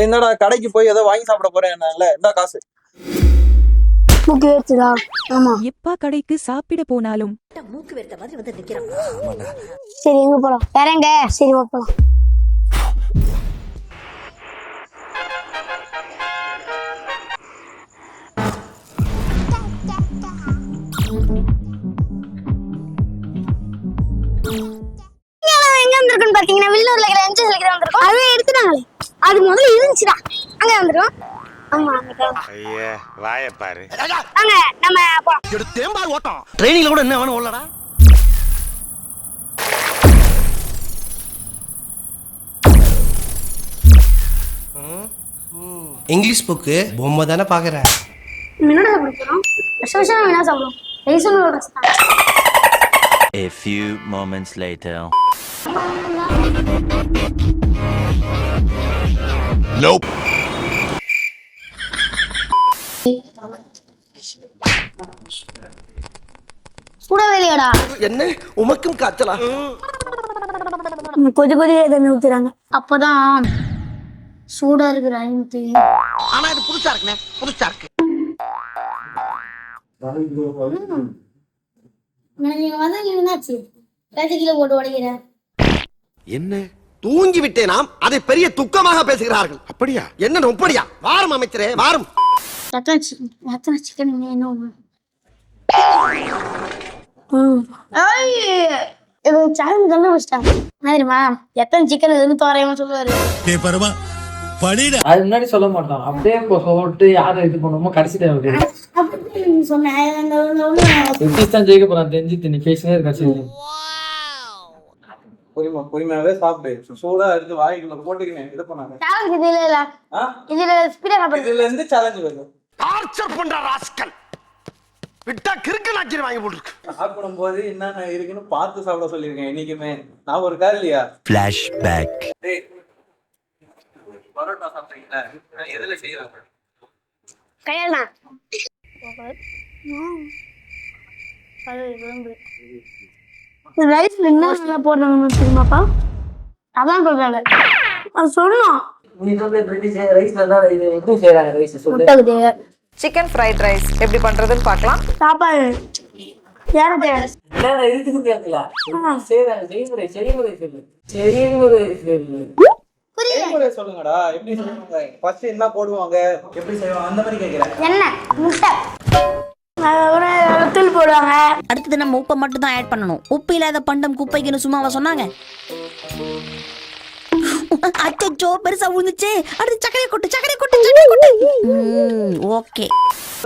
என்னடா கடைக்கு போய் ஏதோ வாங்கி சாப்பிட போறேன் என்ன காசு மூக்கு வேர்த்துதா? ஆமா. எப்பா கடைக்கு சாப்பிட போனாலும் மூக்கு வேர்த்த மாதிரி வந்து நிக்கிறான். சரி எங்க போலாம்? வேற எங்க? சரி வா போலாம். எங்க வந்திருக்குன்னு பாத்தீங்கன்னா வில்லூர்ல இருக்கிற என்ஜி சொல்லிக்கிற வந்திருக்கோம். அதை எடுத்துட்டாங்களே, அது முதல்ல இருந்துச்சுடா, அங்க வந்துரும். ஆமா ஐயா வாய பாரு. அங்க நம்ம போலாம். எடுத்தேன் பார் ஓட்டம். ட்ரெயினிங்ல கூட என்ன வேணும் ஓடலடா. இங்கிலீஷ் புக்கு பொம்மை தானே பாக்குற. என்னடா சாப்பிடுறோம்? விஷம் என்ன சாப்பிடுறோம்? ரைஸோட ரசம். A few moments later. Nope. சுடவேலியாடா என்ன உமக்கும் காய்ச்சலா? கொதி தண்ணி ஊத்துறாங்க, அப்பதான் சூடா இருக்கிற ஐந்து. ஆனா இது புதுசா இருக்குனே, புதுசா இருக்கு. நீங்க வந்து என்னாச்சு? பேச போட்டு உடைக்கிற என்ன தூங்கி விட்டேனாம், அதை பெரிய துக்கமாக பேசுகிறார்கள். அப்படியா? என்ன நொப்படியா? வாரும் அமைச்சரே வாரும். எத்தனை சிக்கன் வேணும்? இது சேலஞ்ச் தானே வச்சிட்டாங்க தெரியுமா? எத்தனை சிக்கன் எதுன்னு தோறையமா சொல்லுவாரு. அது முன்னாடி சொல்ல மாட்டோம், அப்படியே சொல்லிட்டு யாரும் இது பண்ணுமோ கடைசி டைம் சொன்னேன் தான் ஜெயிக்க போறான் தெரிஞ்சு நீ பேசினே இருக்க. பொறுமையாவே சாப்பிடு, சூடா எடுத்து வாய்க்குள்ள போட்டுக்கினேன் இது பண்ணாங்க. சேலஞ்ச் இது இல்ல, இதுல ஸ்பீடா சாப்பிடு. இதுல இருந்து சேலஞ்ச் வருது. டார்ச்சர் பண்ற ராஸ்கல் விட்டா கிறுக்கு நாக்கிற வாங்கி போட்டுருக்கு. சாப்பிடும் போது என்னென்ன இருக்குன்னு பார்த்து சாப்பிட சொல்லிருக்கேன் என்னைக்குமே. நான் ஒரு கார் இல்லையா? Flashback. பரோட்டா சாப்பிட்டீங்களா? எதுல செய்யறாங்க? கையால் தான். ரைஸ்ல என்ன நல்லா போடுறாங்க தெரியுமாப்பா? அதான் சொல்றாங்க, அது சொல்லணும். நீ சொல்ற பிரிட்டிஷ் ரைஸ்ல தான் இது எப்படி செய்றாங்க ரைஸ் சொல்லு. சிக்கன் ஃப்ரைட் ரைஸ் எப்படி பண்றதுன்னு பார்க்கலாம். சாப்பாடு யாரது? நான் இதுக்கு கேட்கல. செய்றாங்க செய்முறை செய்முறை சொல்லு. செய்முறை சொல்லு. செய்முறை சொல்லுங்கடா. எப்படி செய்வாங்க? ஃபர்ஸ்ட் என்ன போடுவாங்க? எப்படி செய்வாங்க? அந்த மாதிரி கேக்குறேன். எண்ணெய், முட்டை, தூள் போடுவாங்க. அடுத்தது நம்ம உப்பை மட்டும் தான் ஆட் பண்ணணும். உப்பு இல்லாத பண்டம் குப்பைக்குன்னு சும்மாவா சொன்னாங்க? அச்சோ பெருசா விழுந்துச்சு. அடுத்து சக்கரை கொட்டு சக்கரை கொட்டு சக்கரை கொட்டு. ஓகே.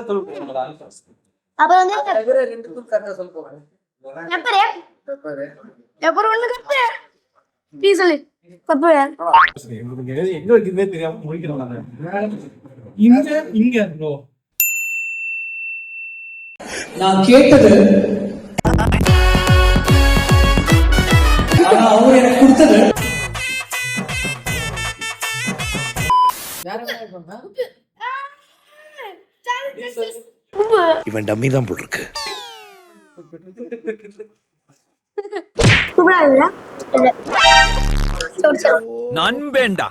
தூள் போடுங்கடா. அப்புறம் வந்து வேற ரெண்டு தூள் கரெக்ட்டா சொல்ல போறேன். பெப்பர் பெப்பர் ஒண்ணு கப்பு. நீ சொல்லு பெப்பர். எங்க இருக்குன்னே தெரியாம முடிக்கிறோம் நாங்க. இங்க ப்ரோ நான் கேட்டது ஆனா அவங்க எனக்கு கொடுத்தது இவன் டம்மி தான் போட்டுருக்கு. நண்பேண்டா.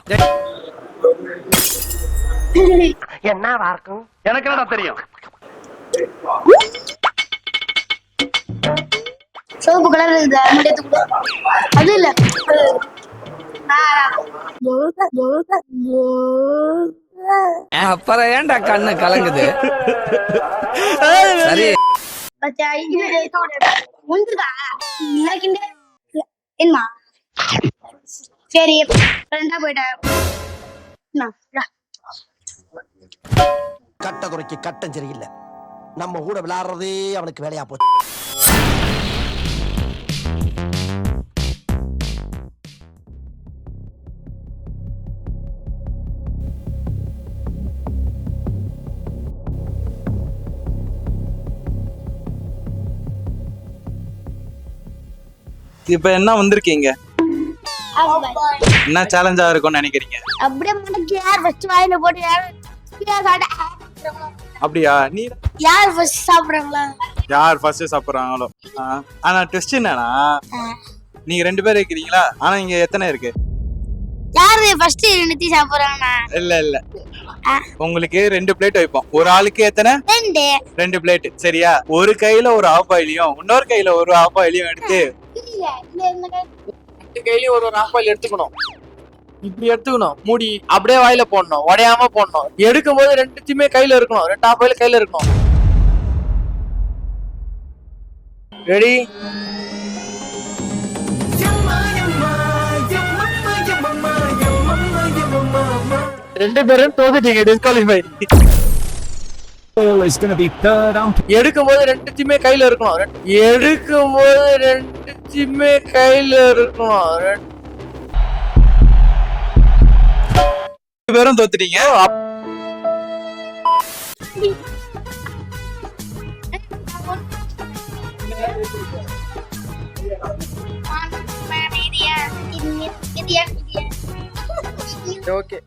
என்ன இருக்கும் எனக்கு என்னடா தெரியும். சோப்பு கலர் அது இல்ல. அப்புறம் ஏன்டா கண்ணு கலங்குது? சரி என்னமா சரி ரெண்டா போயிட்டேன். கட்ட குறைக்கு கட்டம் சரியில்லை. நம்ம கூட விளையாடுறதே அவனுக்கு வேலையா போச்சு. இப்ப என்ன வந்திருக்கீங்க? என்ன சேலஞ்சா இருக்கும்னு நினைக்கிறீங்க? அப்படியே மடக்கி யார் ஃபர்ஸ்ட் வாயில போட்டு அப்படியா? நீ யார் ஃபர்ஸ்ட் சாப்பிடுறாங்களா? யார் ஃபர்ஸ்ட் சாப்பிடுறாங்களோ. ஆனா ட்விஸ்ட் என்னன்னா, நீங்க 2 பேர் இருக்கிறீங்களா? ஆனா இங்க எத்தனை இருக்கு? யாரு ஃபர்ஸ்ட் ரெண்டுத்தையும் சாப்பிடுறாங்கண்ணா? இல்ல உங்களுக்கு 2 பிளேட் வைப்போம். ஒரு ஆளுக்கு எத்தனை? 2 பிளேட். சரியா? ஒரு கையில ஒரு ஆஃப் பாயிலையும் இன்னொரு கையில ஒரு ஆஃப் பாயிலையும் எடுத்து 2 கையிலயும் ஒரு ஆப்பாயில் எடுத்துக்கணும். இப்படி எடுத்துக்கணும், மூடி அப்படியே வாயில போடணும், உடையாம போடணும். எடுக்கும் போது 2த்தையுமே கையில இருக்கணும், 2 ஆப்பாயில் கையில இருக்கணும். ரெடி? ரெண்டு பேரும் தோத்துட்டீங்க, டிஸ்குவாலிஃபை. எடுக்கும் போது 2த்தையுமே கையில இருக்கணும், எடுக்கும் போது 2த்தையுமே கையில இருக்கணும். 2 பேரும் தோத்துட்டீங்க. மீதியா ஓகே.